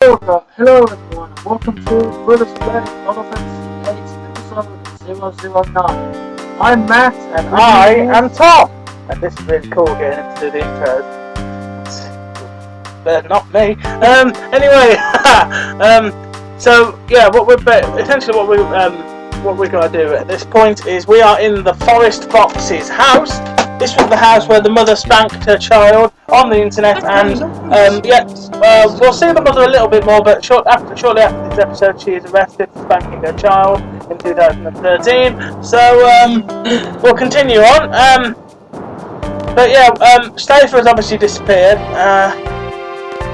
Hello everyone, and welcome to British Play Final Fantasy VIII episode 009. I'm Matt, and I am Tom! And this is really cool getting him to do the intros. They're not me. Anyway, so yeah, essentially what we're gonna do at this point is we are in the Forest Fox's house. This was the house where the mother spanked her child on the internet, and we'll see the mother a little bit more, but shortly after this episode she is arrested for spanking her child in 2013. So we'll continue on. But yeah, Stafer has obviously disappeared.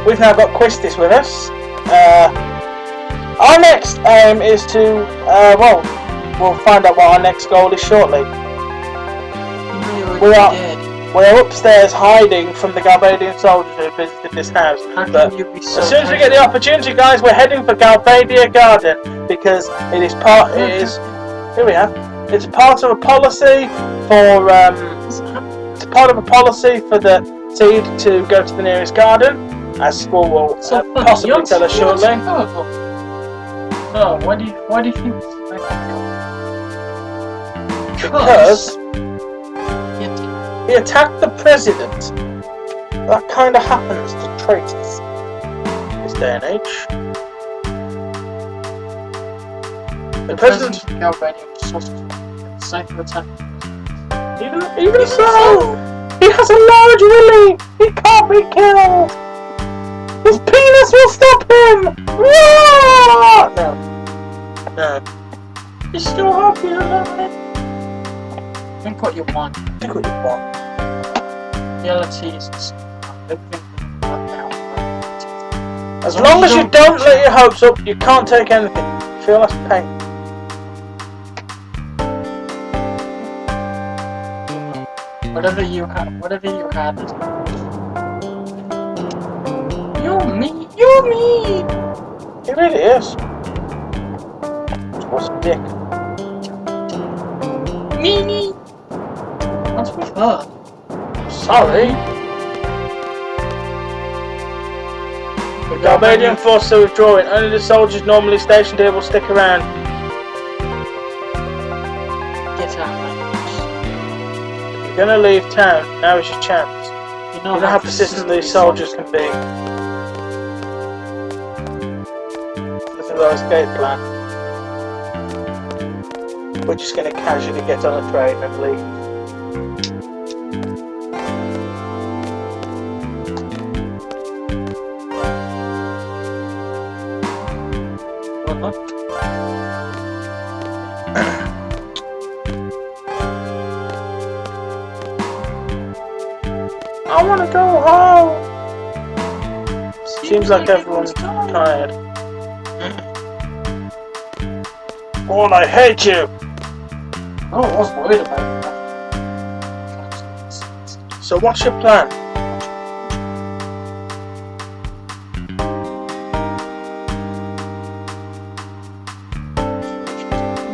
We've now got Quistis with us. Our next aim is to we'll find out what our next goal is shortly. We're upstairs hiding from the Galbadian soldiers who visited this house. But as soon as we get the opportunity, guys, we're heading for Galbadia Garden because it's part of a policy for the seed to go to the nearest garden, as school will possibly tell us shortly. So why do you think it's like that? Because he attacked the president. That kind of happens to traitors this day and age. The president of Galbadia was safe to attack. Even so, he has a large willy. He can't be killed. His penis will stop him. No. He's still happy alive. Think what you want. Reality is everything out. As long as you don't let your hopes up, you can't take anything. You feel less pain. Whatever you had is you're me. He really is. What's a dick? Me. What's with her? Sorry. The Galbadian forces are withdrawing. Only the soldiers normally stationed here will stick around. Get out, mate. If you're gonna leave town, now is your chance. You know how persistent these soldiers can be. This is our escape plan. We're just gonna casually get on a train and leave. I want to go home. Seems like everyone's tired. God, I hate you. Oh, I was worried about that. So what's your plan?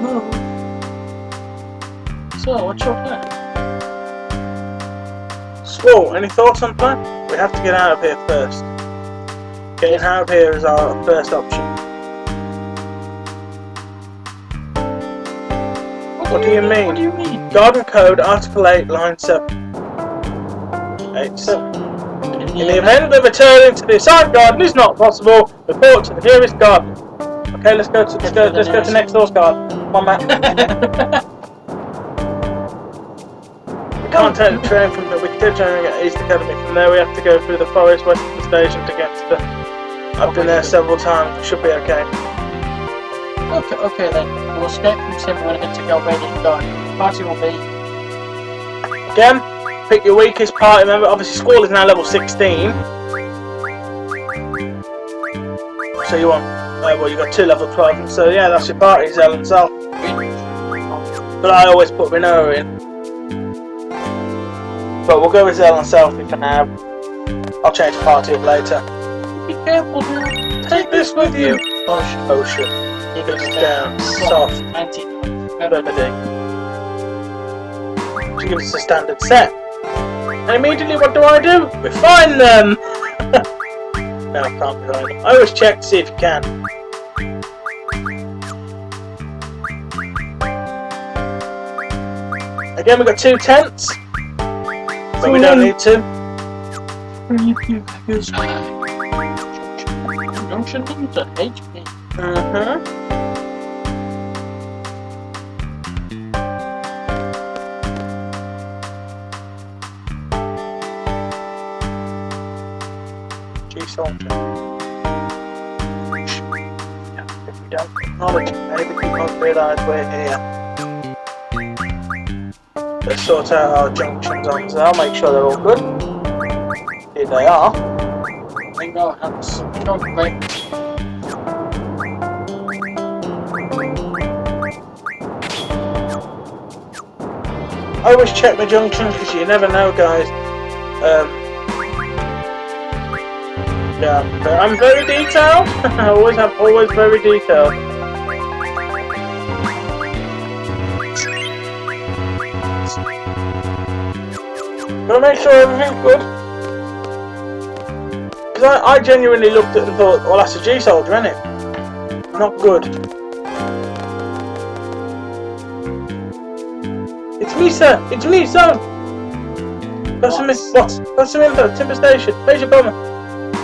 No. So, what's your plan? Squall, any thoughts on plan? We have to get out of here first. Getting out of here is our first option. What do you mean? What do you mean? Garden Code, Article 8, Line 7. 8-7. In the event of returning to the assigned garden is not possible, report to the nearest garden. Okay, let's go to next door's garden. Come on, Matt. We can't take the train from there. We can take the train at East Academy. From there, we have to go through the forest west of the station to get to the. I've been there several times. We should be okay. Okay then. We'll escape from Timber and head to Galbadian Garden. Party will be. Again, pick your weakest party member. Obviously, Squall is now level 16. So you want. You got 2 level 12. So yeah, that's your party, Zell and Sal. But I always put Rinoa in. But we'll go with Zell and Selfie for now. I'll change the party up later. Be careful now. Take this with you. Ocean. Keep It down. Soft. Remedy. She gives us a standard set. And immediately what do? We find them! No, can't be right. I always check to see if you can. Again, we've got 2 tents, but we don't need to. Junction to HP. G-Soldier. If we don't acknowledge it, maybe we won't realise we're here. Let's sort out our junctions on there, make sure they're all good. Here they are. Bingo, bingo, great. I always check my junctions because you never know, guys. Yeah, I'm very detailed. I always very detailed. Gotta make sure everything's good. Because I genuinely looked at it and thought, well, that's a G-Soldier, isn't it? Not good. It's me, sir! It's me, son! Got some info, Timber Station, Major Bomber.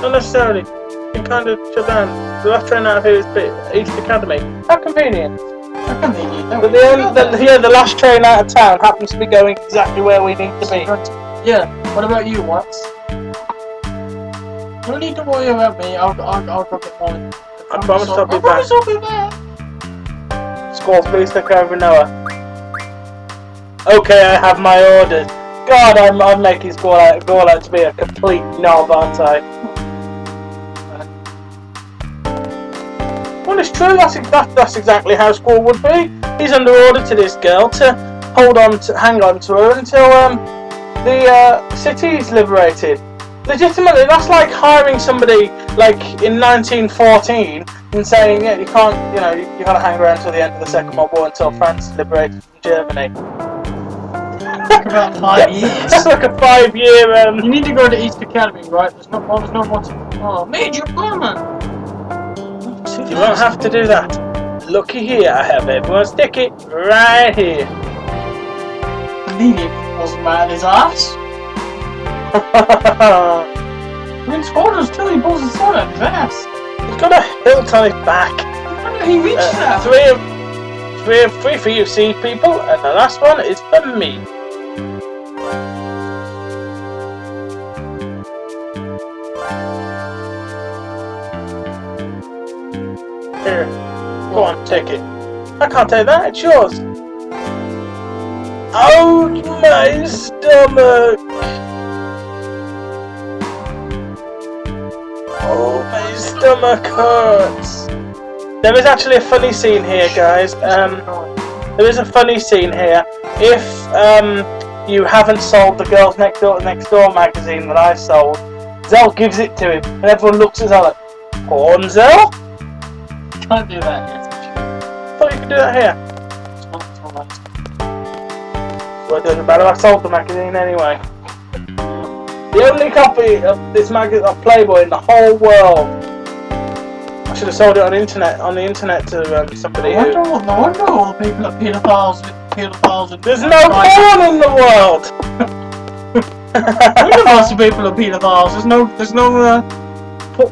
Not necessarily. Been kind of shut down. The last train out of here is East Academy. How convenient. How convenient. But the last train out of town happens to be going exactly where we need to be. Yeah, what about you, Watts? You don't need to worry about me, I'll go get mine. I promise I'll be back. I promise I'll be back. Squall, please take over Noah. Okay, I have my orders. God, I'm making Squall out to be a complete knob, aren't I? Well, it's true. That's exactly how Squall would be. He's under order to this girl to hang on to her until the city's liberated. Legitimately, that's like hiring somebody like in 1914 and saying, yeah, you can't, you gotta hang around till the end of the Second World War until France is liberated from Germany. About 5 years. That's like a 5-year. You need to go to East Academy, right? There's no one to. Oh, Major Bomber. You won't have to do that. Looky here, I have everyone's ticket right here. Believe it, was mad his ass. His orders too, he pulls his sword out his ass. He's got a hilt on his back. How did he reach that? Three for you, sea people, and the last one is for me. Here, go on, take it. I can't take that, it's yours. Ouch, my stomach! Oh, my stomach hurts. There is actually a funny scene here, guys. There is a funny scene here. If you haven't sold the Girls Next Door magazine that I sold, Zell gives it to him, and everyone looks at Zell like, porn, Zell? Can't do that yet. I thought you could do that here. Well, it doesn't matter, I sold the magazine anyway. The only copy of this magazine of Playboy in the whole world. I should have sold it on the internet to somebody who... No wonder all the people are pedophiles. There's no porn in the world! Lots of people are pedophiles. There's no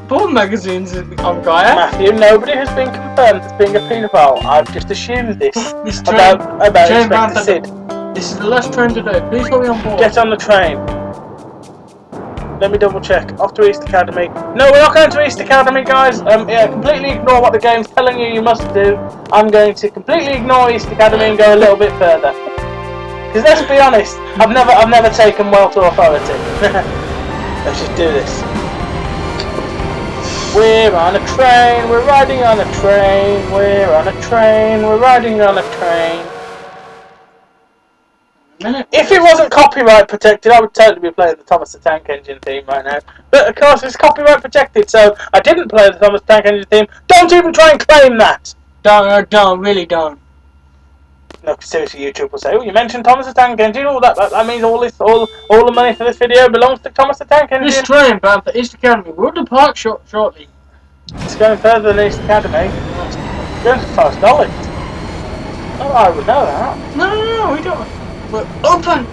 porn magazines on Gaia. Matthew, nobody has been confirmed as being a paedophile. I've just assumed this about Inspector Sid. This is the last train today. Please go on board. Get on the train. Let me double check. Off to East Academy. No, we're not going to East Academy, guys. Yeah, completely ignore what the game's telling you must do. I'm going to completely ignore East Academy and go a little bit further. Because let's be honest, I've never taken well to authority. Let's just do this. We're on a train. We're riding on a train. We're on a train. We're riding on a train. If it wasn't copyright protected, I would totally be playing the Thomas the Tank Engine theme right now. But of course, it's copyright protected, so I didn't play the Thomas the Tank Engine theme. Don't even try and claim that. Don't, really don't. No, seriously, YouTube will say, "Oh, you mentioned Thomas the Tank Engine. All that means all the money for this video belongs to Thomas the Tank Engine." This train bound for East Academy will depart shortly. It's going further than East Academy. It's going to Forest Dolly. Oh, I would know that. No, we don't. We're open!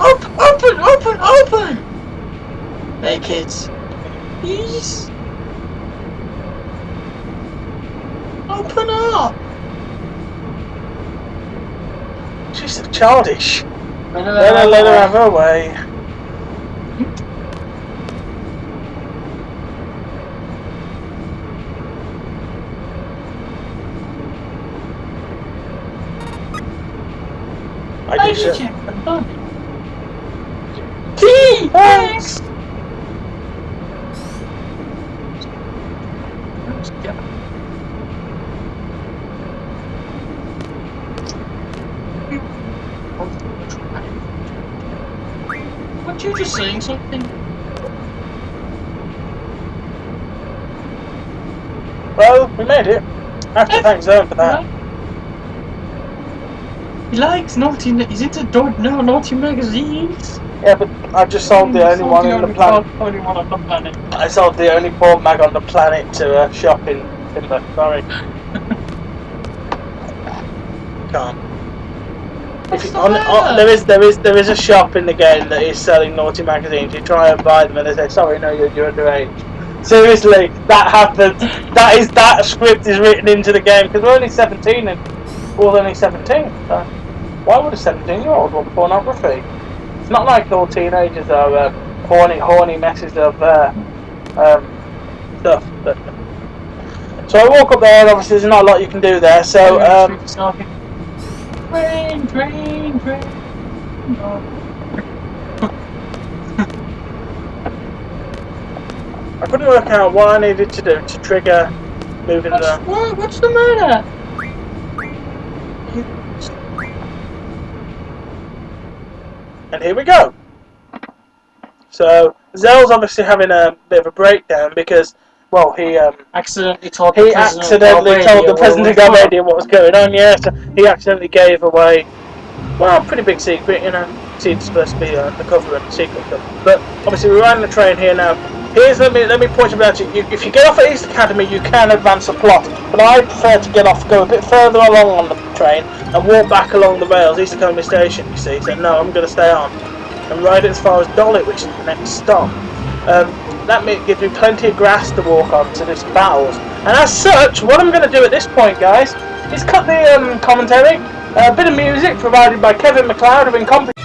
Open! Hey, kids. Please. Open up! She's so childish. Let Let her have her way. I do check the money. Thanks. Weren't you just saying something? Well, we made it. I have to thank Zone for that. He likes naughty. He's into naughty magazines. Yeah, but I just sold the only one on the planet. Only one on the planet. I sold the only porn mag on the planet to shop in Timber. Sorry. Can't. There is a shop in the game that is selling naughty magazines. You try and buy them and they say, "Sorry, no, you're underage." Seriously, that happens. That script is written into the game because we're only 17 and we're only 17. So why would a 17-year-old want pornography? It's not like all teenagers are horny messes of stuff. But, so I walk up there and obviously there's not a lot you can do there. So train. No. I couldn't work out what I needed to do to trigger moving the... What's the matter? And here we go. So Zell's obviously having a bit of a breakdown because, well, he accidentally told the president of God Radio what was going on. Yeah, so he accidentally gave away, well, a pretty big secret. You know, it's supposed to be undercover and secret stuff. But obviously we're riding the train here now. Let me point you out. If you get off at East Academy, you can advance the plot. But I prefer to go a bit further along on the train and walk back along the rails, East Academy Station. You see, so no, I'm going to stay on and ride it as far as Dolly, which is the next stop. That gives me plenty of grass to walk on to this battles. And as such, what I'm going to do at this point, guys, is cut the commentary. A bit of music provided by Kevin MacLeod of Incompetent.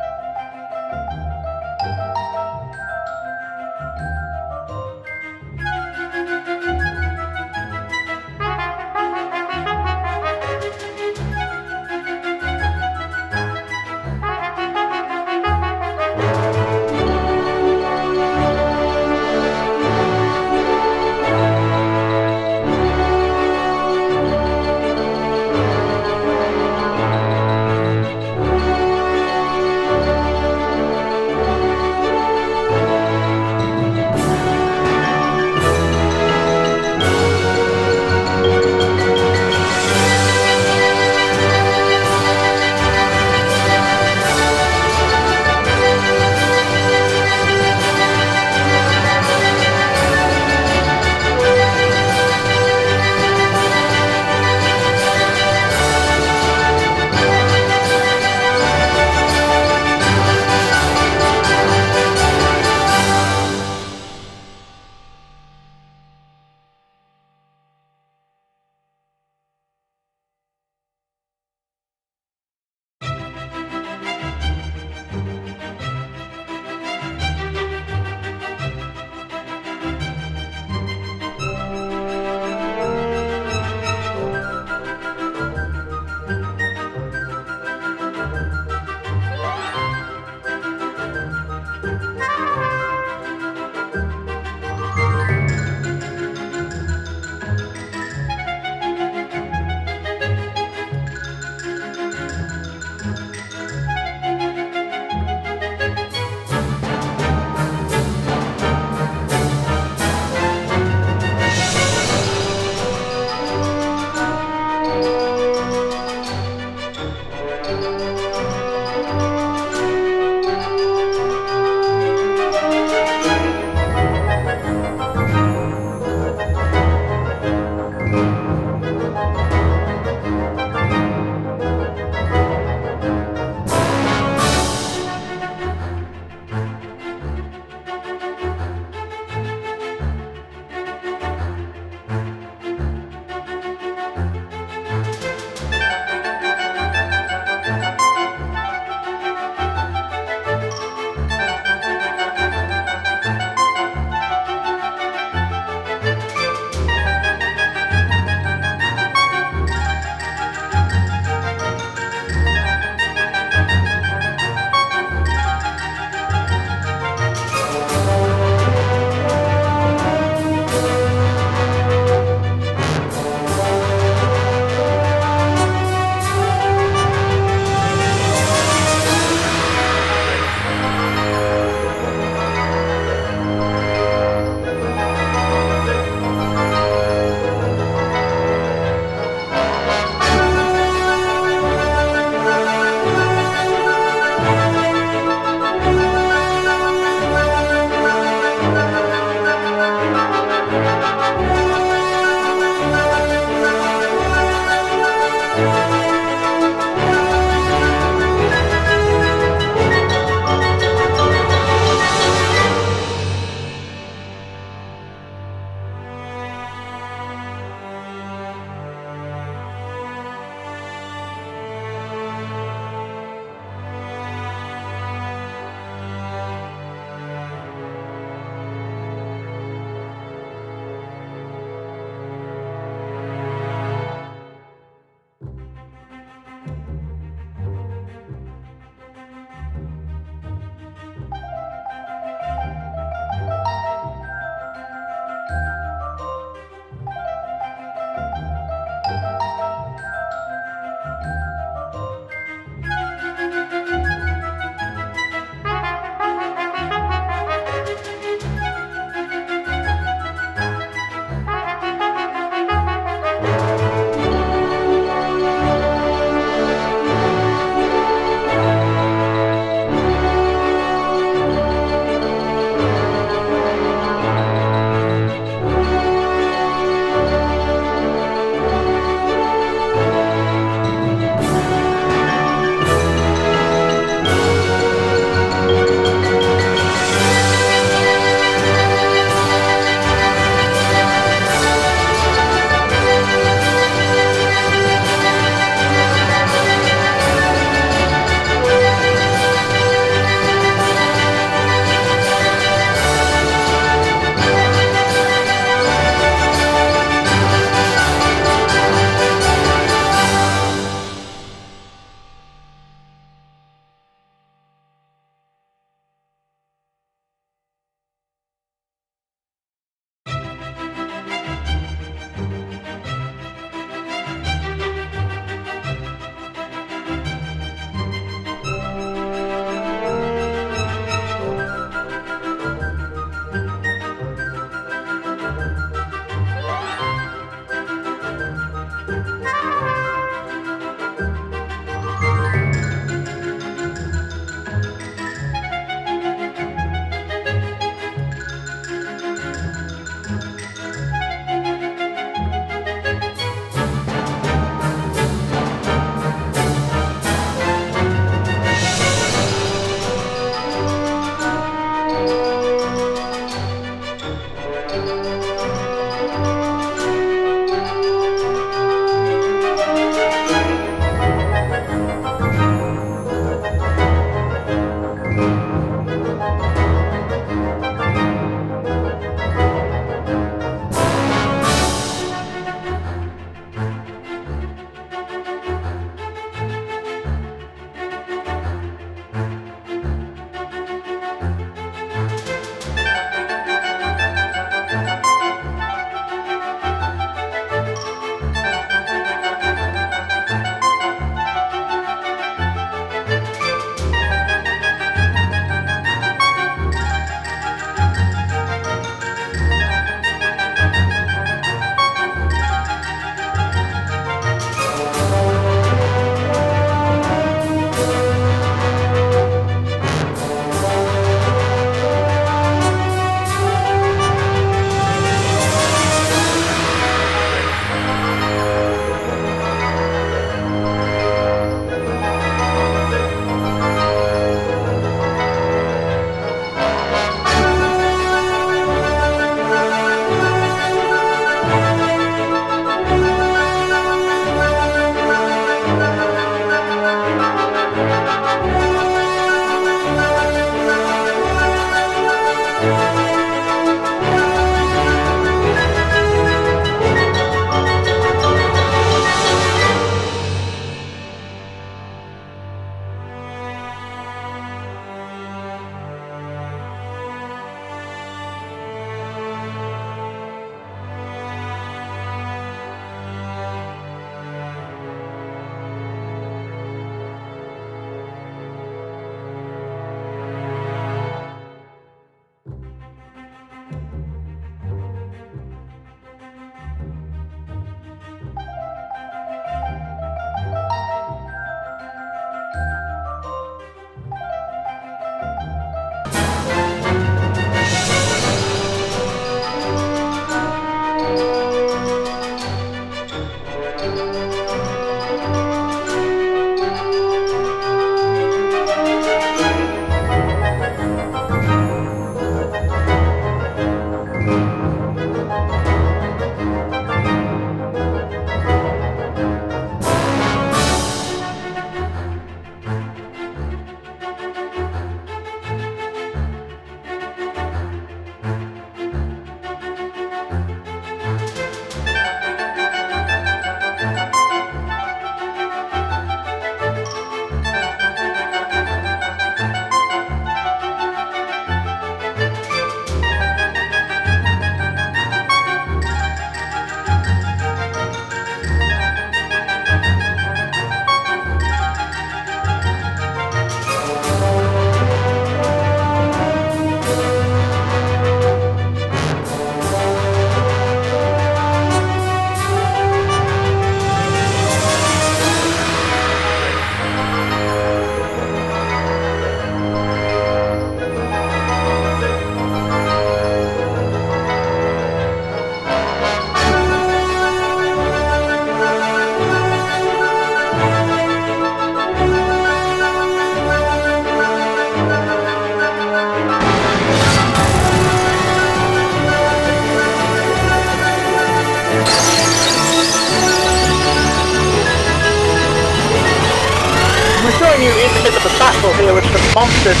you in the middle of a battle here with some monsters.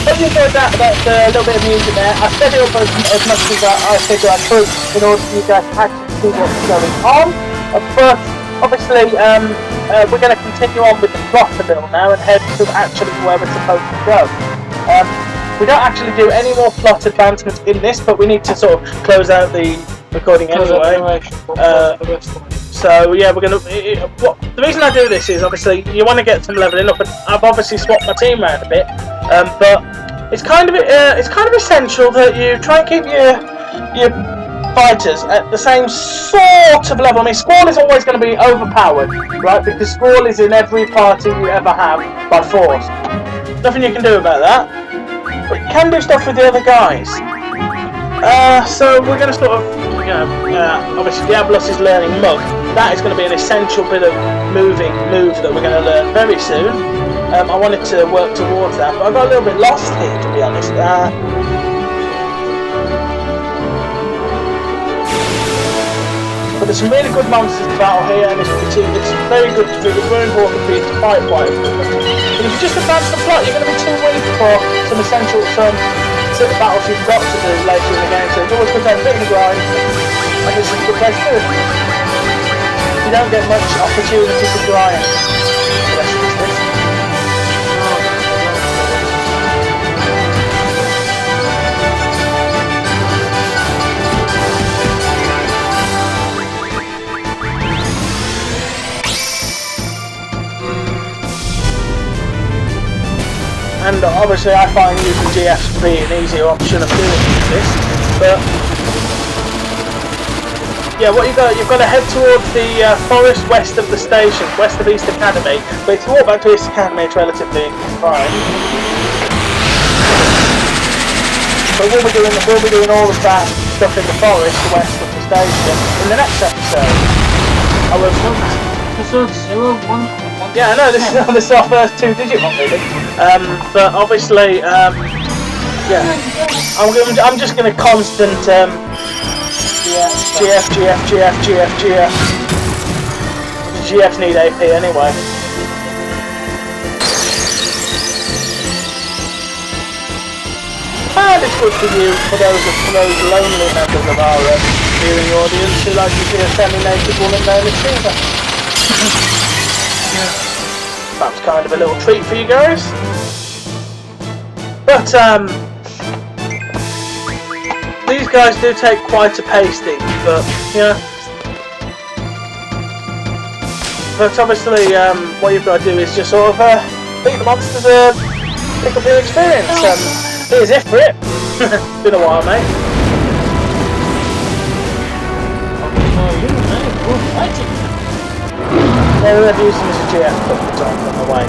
Hope you enjoyed that little bit of music there. I set it up as much as I figured I could in order for you guys to actually see what's going on. But obviously, we're going to continue on with the plot a little now and head to actually where we're supposed to go. We don't actually do any more plot advancements in this, but we need to sort of close out the recording anyway. So yeah, we're gonna. The reason I do this is obviously you want to get some leveling up, and I've obviously swapped my team around a bit. But it's kind of essential that you try and keep your fighters at the same sort of level. I mean, Squall is always going to be overpowered, right? Because Squall is in every party you ever have by force. Nothing you can do about that. But you can do stuff with the other guys. So we're going to sort of, obviously Diablos is learning Mug. That is going to be an essential bit of move that we're going to learn very soon. I wanted to work towards that, but I got a little bit lost here, to be honest. there's some really good monsters to battle here, and it's very good. It's very important for you to fight quite efficiently. And if you just advance the plot, you're going to be too weak for some essential battles you've got to do later in the game. So it's always good to have a bit of a grind, and it's a good place to do it. You don't get much opportunity to grind. And obviously I find using GFs to be an easier option of doing this, but yeah, what you've got to head towards the forest west of the station, west of East Academy, but if you walk back to East Academy it's relatively fine. But we'll be doing all of that stuff in the forest west of the station in the next episode. I will. Episode 0, 1. Yeah, I know, this is our first 2-digit one really. But obviously, yeah, I'm just going to constant GF. GF need AP anyway. And it's good for you, for those lonely members of our viewing audience who like to see a semi-naked woman named Shiva. That was kind of a little treat for you guys. But these guys do take quite a pasting, but yeah. But obviously, what you've got to do is just sort of beat the monsters, pick up your experience. Here's it for it. Been a while, mate. Yeah, we're going to use them as a GF a couple of times on the way.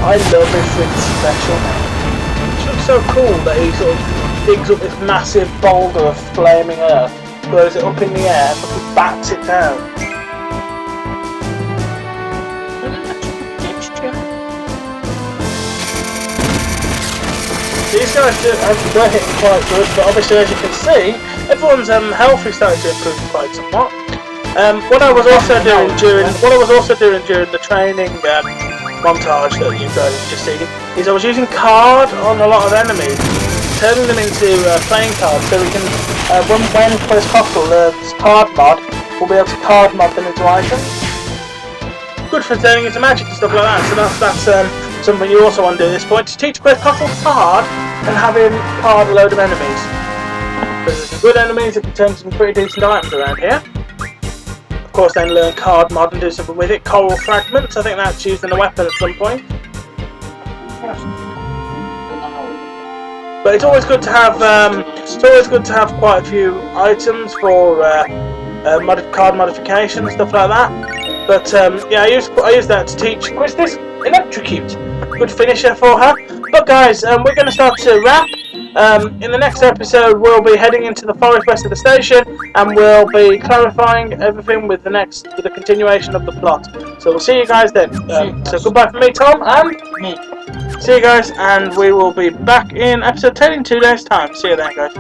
I love his special. It looks so cool that he sort of digs up this massive boulder of flaming earth, throws it up in the air, and fucking bats it down. These guys they're hitting quite good, but obviously as you can see, everyone's health is starting to improve quite somewhat. What I was also doing during the training montage that you guys have just seen is I was using card on a lot of enemies, turning them into playing cards, so we can when Quetzalcoatl learns card mod, we'll be able to card mod them into items. Good for turning into magic and stuff like that. So that's something you also want to do at this point, to teach Quetzalcoatl card and have him card a load of enemies. So there's some good enemies that can turn some pretty decent items around here. Of course, then learn card mod and do something with it. Coral fragments, I think that's used in a weapon at some point. But it's always good to have quite a few items for card modification and stuff like that. But yeah, I use that to teach Quistis Electrocute. Good finisher for her. But guys, we're going to start to wrap. In the next episode, we'll be heading into the forest west of the station, and we'll be clarifying everything with the continuation of the plot. So we'll see you guys then. So goodbye from me, Tom, and Me. see you guys, and we will be back in episode 10 in 2 days' time. See you then, guys.